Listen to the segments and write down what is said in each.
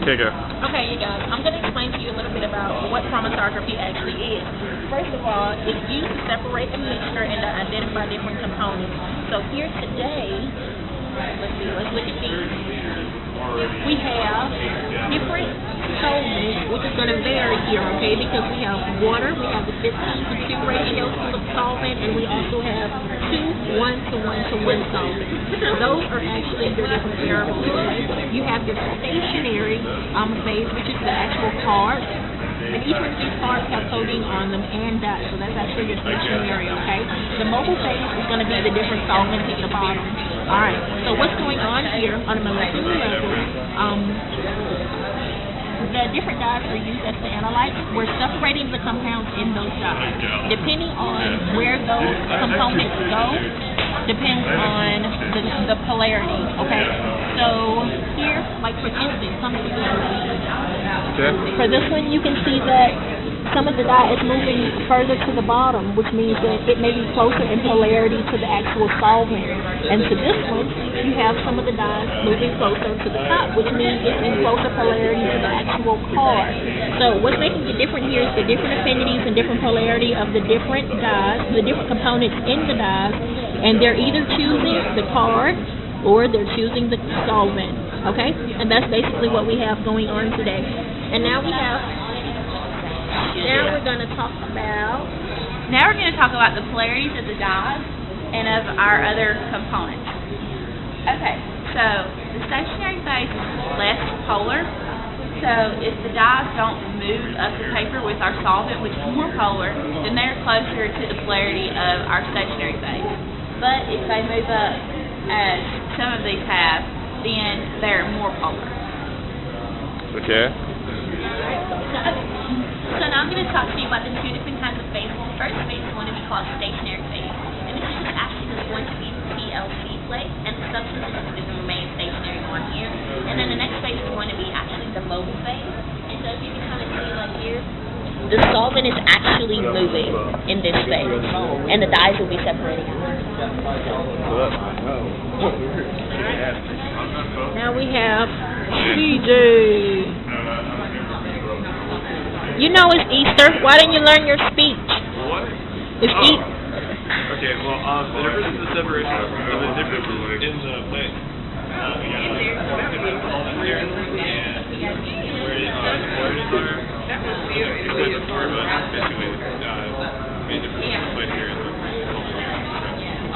Okay, go. Okay, you guys, I'm going to explain to you a little bit about what chromatography actually is. First of all, it's used to separate a mixture and to identify different components. So here today, let's look at these. We have different solvents, which is going to vary here, okay, because we have water, we have the 15:2 ratio full of solvent, and we also have 2 1:1:1 solvents. Those are actually your different variables, okay? You have your stationary phase, which is the actual card. And each one of these cards have coding on them and dots, so that's actually your stationary, okay? The mobile phase is going to be the different solvents at the bottom. Alright, so what's going on here on a molecular level, the different dyes are used as the analytes. We're separating the compounds in those dyes. Depending on where those components go, depends on the polarity, okay? So here, like for instance, for this one you can see that some of the dye is moving further to the bottom, which means that it may be closer in polarity to the actual solvent. And to this one, you have some of the dyes moving closer to the top, which means it's in closer polarity to the actual card. So what's making it different here is the different affinities and different polarity of the different dyes, the different components in the dyes, and they're either choosing the card or they're choosing the solvent, okay? And that's basically what we have going on today. And now we're going to talk about the polarities of the dyes and of our other components. Okay, so the stationary phase is less polar. So if the dyes don't move up the paper with our solvent, which is more polar, then they're closer to the polarity of our stationary phase. But if they move up, as some of these have, then they're more polar. Okay. So now I'm going to talk to you about the two different kinds of phases. The first phase is going to be called stationary phase. And this is actually going to be the PLC plate, and the substance is going to remain stationary on here. And then the next phase is going to be actually the mobile phase. And so if you can kind of see like here, the solvent is actually moving in this phase, and the dyes will be separating out. Now we have CJ. You know it's Easter. Why didn't you learn your speech? What? It's Easter. Okay, well, the difference in the separation of the difference in the plate.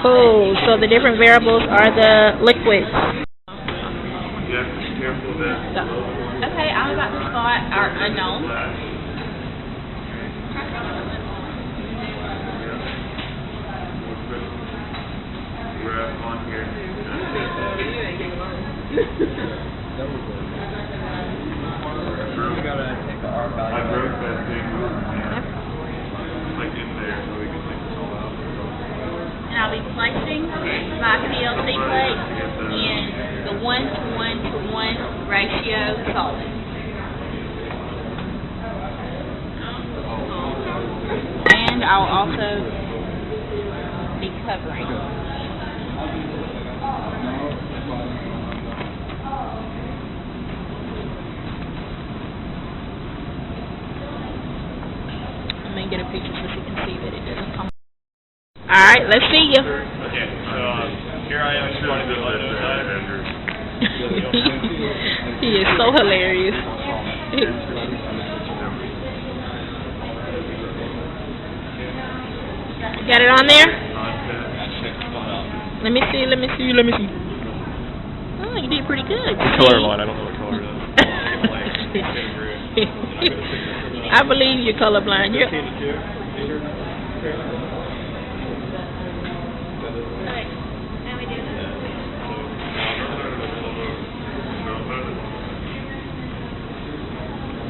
Cool. So the different variables are the liquids. Yeah, be careful of that. Okay, I'm about to spot our unknown. On here. I broke that thing. Like in there so we can take this all out. And I'll be placing my PLC plate in the 1:1:1 ratio solvent. And I'll also be covering. Let me get a picture so you can see that it doesn't come. Alright, let's see you. Okay, so here I am starting to let He is so hilarious. Got it on there? Let me see. Oh, you did pretty good. Colorblind, I don't know what color it is. I believe you're colorblind.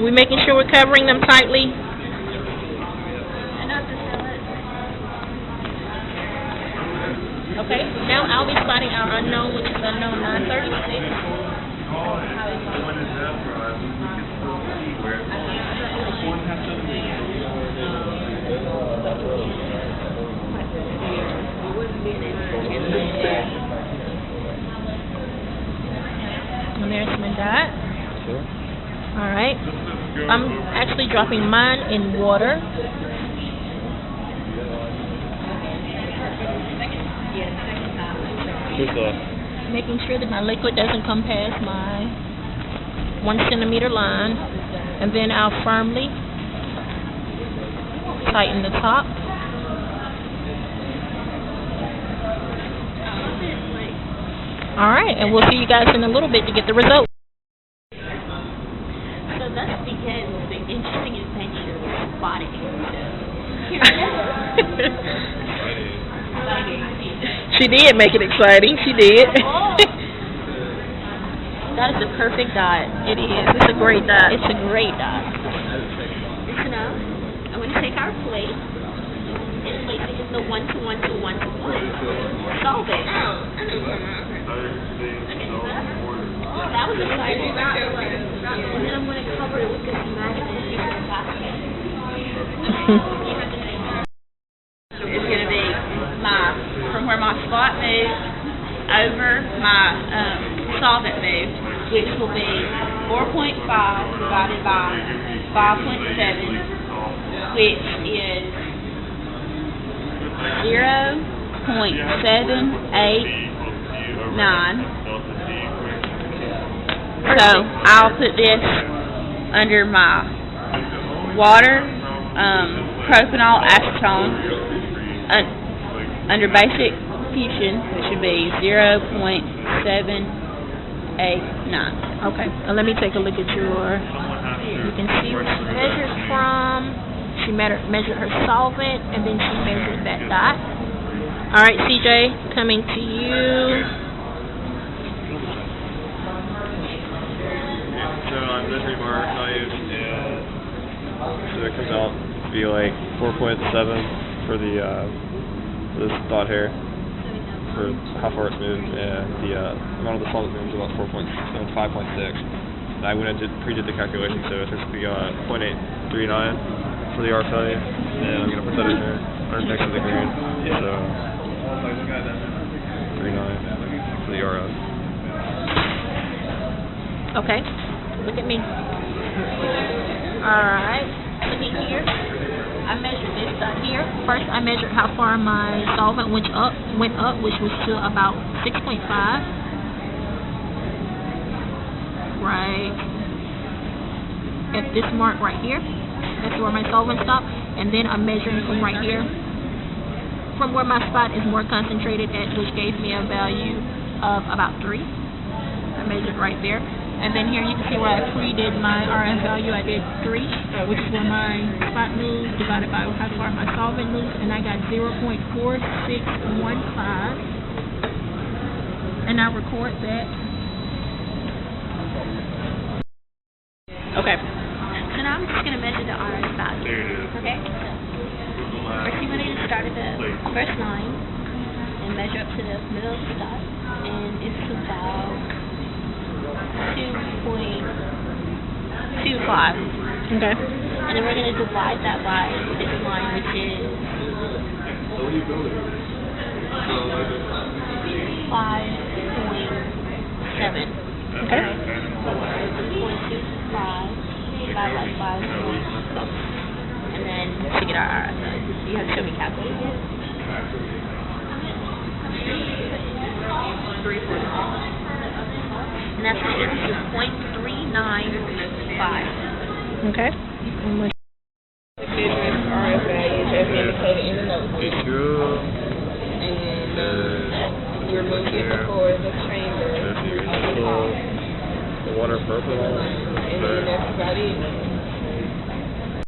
We making sure we're covering them tightly. Okay, now I'll be spotting our unknown, which is unknown 936. And there's my dot. Sure. Alright. I'm actually dropping mine in water. Making sure that my liquid doesn't come past my 1 centimeter line. And then I'll firmly tighten the top. Alright, and we'll see you guys in a little bit to get the result. So thus begins the interesting adventure of spotting. She did make it exciting. She did. That is the perfect dot. It is. It's a great dot. It's a great dot. So now, I'm going to take our plate and place it in the 1 to 1 to 1 to 1. Solve it. Oh, that was exciting. And then I'm going to cover it with this magic secret basket. It's going to be from where my spot moved over my solvent moved, which will be 4.5 divided by 5.7, which is 0.789. So I'll put this under my water, propanol acetone, under basic fusion, which should be 0.789. Okay, let me take a look at your. You can see where she measured from. She measured her solvent, and then she measured that dot. All right, CJ, coming to you. So I'm measuring my value, and so it comes out to be like 4.7 for the this dot here, for how far it's moved, and the amount of the solvent moved is about 5.6. And I went and pre-did the calculation, so it's supposed to be 0.839 for the R value, and I'm gonna put that in there, or next to the green, so 39 for the RO. Okay, look at me. Alright, looking here. I measured this dot here. First, I measured how far my solvent went up, which was to about 6.5. Right at this mark right here. That's where my solvent stopped. And then I'm measuring from right here, from where my spot is more concentrated at, which gave me a value of about 3. I measured right there. And then here you can see where I pre-did my RF value. I did 3, which is where my spot moved, divided by how far my solvent moved, and I got 0.4615. And I record that. Okay. So now I'm just going to measure the RF value. Okay? First you want to start at the first line and measure up to the middle of the dot. And it's about 2.25. Okay. And then we're going to divide that by this line, which is 5.7. Okay. 0.25 divided by 5. And then to get our RF. You have to show me calculator. 3.4. And that's the difference is 0.395. Okay. Different RF values as indicated in the notebook. It's true. And you remove it before the chamber. The water purple. And then that's about it.